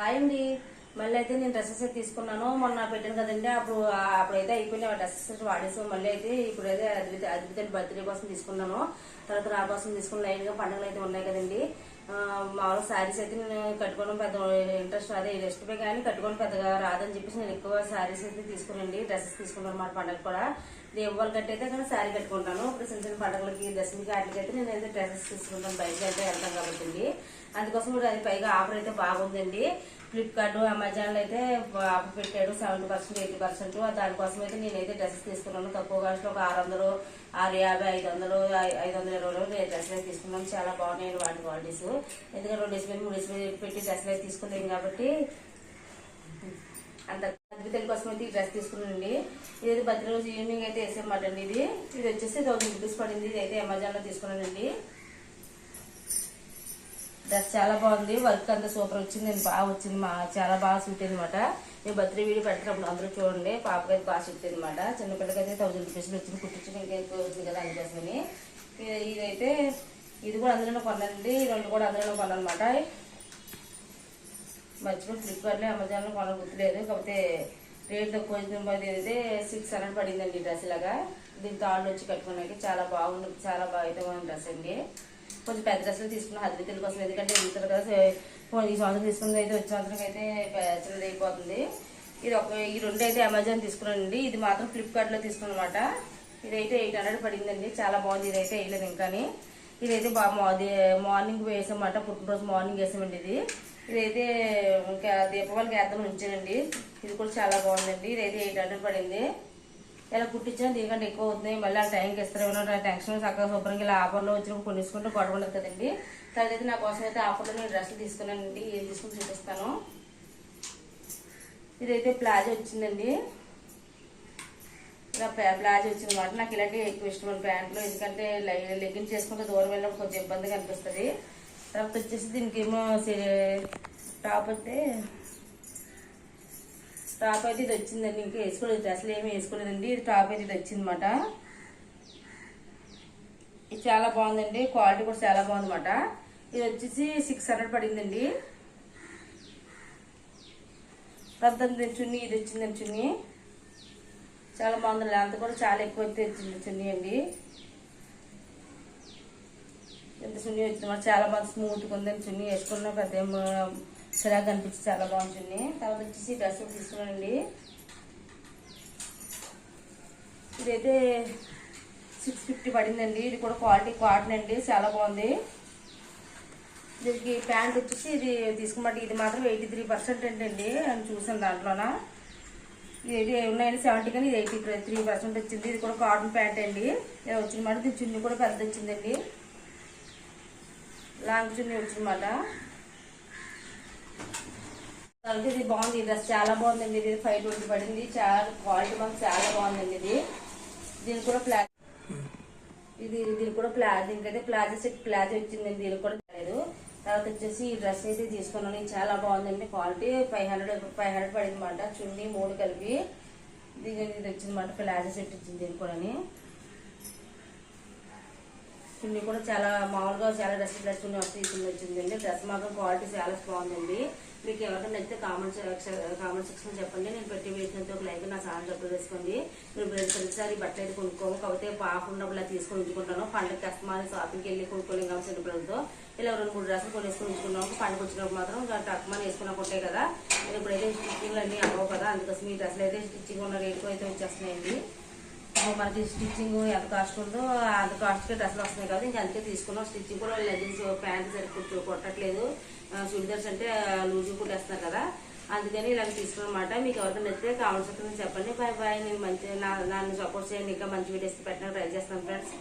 Hi అండి. మళ్ళీ అయితే నేను డ్రెస్సెస్ అయితే తీసుకున్నాను. మొన్న పెట్టాను కదండి, అప్పుడైతే అయిపోయిన డ్రెస్సెస్ వాడేసాం. మళ్ళీ అయితే ఇప్పుడైతే అద్భుత బర్త్డే కోసం తీసుకున్నాను. తర్వాత నా కోసం తీసుకున్న లైన్ గా పండుగలు అయితే ఉన్నాయి కదండి. మామూలుగా శారీస్ అయితే నేను కట్టుకోవడం పెద్ద ఇంట్రెస్ట్ అదే ఇష్టమే కానీ కట్టుకోవడం పెద్దగా రాదని చెప్పేసి నేను ఎక్కువ శారీస్ అయితే తీసుకున్నాండి. డ్రెస్సెస్ తీసుకున్నాను అన్నమాట. పండుగ కూడా దేవాల కట్టయితే అక్కడ శారీ కట్టుకుంటాను. ఇప్పుడు చిన్న చిన్న పండుగలకి దశమికి వాటికి అయితే నేనైతే డ్రెస్సెస్ తీసుకుంటాను. బయటకి అయితే వెళ్తాను కాబట్టి అందుకోసం కూడా అది పైగా ఆఫర్ అయితే బాగుందండి. ఫ్లిప్కార్ట్ అమెజాన్ అయితే ఆఫర్ పెట్టాడు 70% 80%. దానికోసం అయితే నేనైతే డ్రెస్సెస్ తీసుకున్నాను. తక్కువ కాస్ట్ ఒక 600 650 500 520 డ్రెస్సులు అయితే తీసుకున్నాను. చాలా బాగున్నాయండి వాటి క్వాలిటీస్. ఎందుకంటే 2 డేస్ 3 డేస్ పెట్టి డ్రెస్సులు అయితే తీసుకున్నాం కాబట్టి అంత అద్భుతాల కోసం అయితే ఈ డ్రెస్ తీసుకున్నానండి. ఇదైతే బర్త్డే రోజు ఈవినింగ్ అయితే వేసేమాట అండి. ఇది వచ్చేసి 1000 రూపీస్ పడింది. ఇది అయితే అమెజాన్ లో తీసుకున్నానండి. డ్రెస్ చాలా బాగుంది. వర్క్ అంతా సూపర్ వచ్చింది. నేను బాగా వచ్చింది. చాలా బాగా సూట్ అనమాట. నేను బర్త్డే వీడియో పెట్టినప్పుడు అందరూ చూడండి. పాపకైతే బాగా సూట్ అనమాట. చిన్నపిల్లకైతే 1000 రూపీస్ వచ్చింది. కుట్టించి ఇంకా వచ్చింది కదా అందుకోసమని. ఇదైతే ఇది కూడా అందులోనే కొన్నానండి. ఈ రెండు కూడా అందులోనే కొన్నానమాట. మర్చిపోయి ఫ్లిప్కార్ట్ లో అమెజాన్ లో కొన గుర్తులేదు. కాకపోతే రేట్ తక్కువ అయితే 600 పడిందండి డ్రెస్ లాగా. దీని తాళ్ళు వచ్చి కట్టుకోవడానికి చాలా బాగుంది. చాలా బాగా అయితే బాగుంది డ్రెస్ అండి. కొంచెం పెద్ద డ్రెస్సులు తీసుకున్నాం హస్బెండ్ కోసం. ఎందుకంటే వెళ్తారు కదా, ఈ సంవత్సరం తీసుకున్నది అయితే వచ్చే సంవత్సరం అయితే చిన్నది అయిపోతుంది. ఈ రెండు అయితే అమెజాన్ తీసుకున్నానండి. ఇది మాత్రం ఫ్లిప్కార్ట్ లో తీసుకున్నమాట. ఇదైతే 800 పడిందండి. చాలా బాగుంది. ఇదైతే వేయలేదు ఇంకాని. ఇదైతే మార్నింగ్ వేసామన్నమాట. పుట్టినరోజు మార్నింగ్ వేసామండి. ఇదైతే ఇంకా దీపావళికి వేద్దాం ఉంచానండి. ఇది కూడా చాలా బాగుందండి. ఇదైతే 800 పడింది. ఇలా కుట్టించినా దీనికంటే ఎక్కువ అవుతుంది. మళ్ళీ ఆ టైంకి ఇస్తారేమో టెన్షన్ చక్కగా శుభ్రంగా ఇలా ఆఫర్లో వచ్చినప్పుడు కొనేసుకుంటే గొడవ ఉండదు కదండి. తర్వాత అయితే నా కోసం అయితే ఆఫర్లో నేను డ్రెస్సులు తీసుకున్నానండి. ఏం తీసుకుని చూపిస్తాను. ఇదైతే ప్లాజో వచ్చిందండి. ఇలా ప్లాజో వచ్చిందన్నమాట. నాకు ఇలాంటివి ఎక్కువ ఇష్టమైన ప్యాంట్లు. ఎందుకంటే లెగ్గిన్స్ చేసుకుంటే దూరం వెళ్ళినప్పుడు కొంచెం ఇబ్బందిగా అనిపిస్తుంది. తర్వాత వచ్చేసి దీనికి ఏమో టాప్ అయితే ఇది వచ్చిందండి. ఇంకా వేసుకోలేదు. డ్రెస్సులు ఏమి వేసుకోలేదండి. ఇది టాప్ అయితే ఇది వచ్చిందన్నమాట. ఇది చాలా బాగుందండి. క్వాలిటీ కూడా చాలా బాగుందన్నమాట. ఇది వచ్చేసి 600 పడిందండి. తర్వాత చున్నీ ఇది వచ్చిందండి. చున్నీ చాలా బాగుందండి. అంత కూడా చాలా ఎక్కువ అయితే వచ్చింది చున్నీ అండి. ఎంత చున్నీ వచ్చిందన్నమాట. చాలా బాగా స్మూత్గా ఉందండి. చున్నీ వేసుకున్నా పెద్ద చిరాగా కనిపించి చాలా బాగుంది చున్నీ. తర్వాత వచ్చేసి డ్రెస్ తీసుకున్నానండి. ఇదైతే 650 పడిందండి. ఇది కూడా క్వాలిటీ కాటన్ అండి. చాలా బాగుంది. దీనికి ప్యాంట్ వచ్చేసి ఇది తీసుకున్నమాట. ఇది మాత్రం 83% అండి అని చూసాను దాంట్లోన. ఇది ఉన్నాయండి 70 కానీ ఇది 83% వచ్చింది. ఇది కూడా కాటన్ ప్యాంట్ అండి. ఇది వచ్చిందన్నమాట. దీని చున్నీ కూడా పెద్ద వచ్చిందండి. లాంగ్ చున్నీ వచ్చిందన్నమాట. ఇది బాగుంది. ఈ డ్రెస్ చాలా బాగుందండి. ఇది 520 పడింది. చాలా క్వాలిటీ మాకు చాలా బాగుందండి. దీనికి కూడా దీనికైతే ప్లాజో సెట్ ప్లాజో వచ్చిందండి. దీనికి కూడా లేదు. తర్వాత వచ్చేసి ఈ డ్రెస్ అయితే తీసుకున్నాను. చాలా బాగుందండి. క్వాలిటీ 500 పడింది అనమాట. చున్నీ 3 కలిపి ఇది వచ్చిందన్నమాట. ప్లాజో సెట్ వచ్చింది. దీనికి కూడా చున్నీ కూడా చాలా మామూలుగా చాలా డ్రెస్ చున్నీ వస్తుంది వచ్చిందండి. డ్రెస్ మాత్రం క్వాలిటీ చాలా బాగుందండి. మీకు ఎవరికైనా నచ్చితే కామెంట్ సెక్షన్ చెప్పండి. నేను పెట్టి వీటినంత ఒక లైక్ నా ఛానల్ సబ్స్క్రైబ్ చేసుకోండి. మీరు ప్రతిసారి బట్టలు అయితే కొనుక్కోము. కాకపోతే పాప ఉన్నప్పుడు ఇలా తీసుకొని ఉంచుకుంటాను. పండుగ కస్టమర్ షాపింగ్కి వెళ్ళి కొనుక్కోలేం కాబట్టి చిన్నపిల్లలతో ఇలా 2-3 డ్రెస్సులు కొనేసుకొని ఉంచుకున్నాము. పండుగ వచ్చినప్పుడు మాత్రం టక్మని వేసుకున్నా ఉంటాయి కదా. నేను ఇప్పుడైతే స్టిచ్చింగ్లు అన్నీ అవ్వవు కదా. అందుకోసం ఈ డ్రెస్సులు అయితే స్టిచ్చింగ్ ఉన్న రేటుకు అయితే వచ్చేస్తున్నాయండి. మనకి స్టిచ్చింగ్ ఎంత కాస్ట్ ఉందో అంత కాస్ట్కి డ్రెస్సులు వస్తున్నాయి కదా. ఇంకా అందుకే తీసుకున్నాం. స్టిచ్చింగ్ కూడా లెగ్గిన్స్ ప్యాంట్ సరిగ్గా కొట్టట్లేదు. చుడిదార్స్ అంటే లూజ్ కుట్టేస్తున్నారు కదా. అందుకని ఇలా తీసుకున్నమాట. మీకు ఎవరికైనా నచ్చితే కామెంట్ సెక్షన్ చెప్పండి. బాయ్. నేను నన్ను సపోర్ట్ చేయండి. ఇంకా మంచి వీడియోస్ పెట్టడానికి ట్రై చేస్తాను ఫ్రెండ్స్.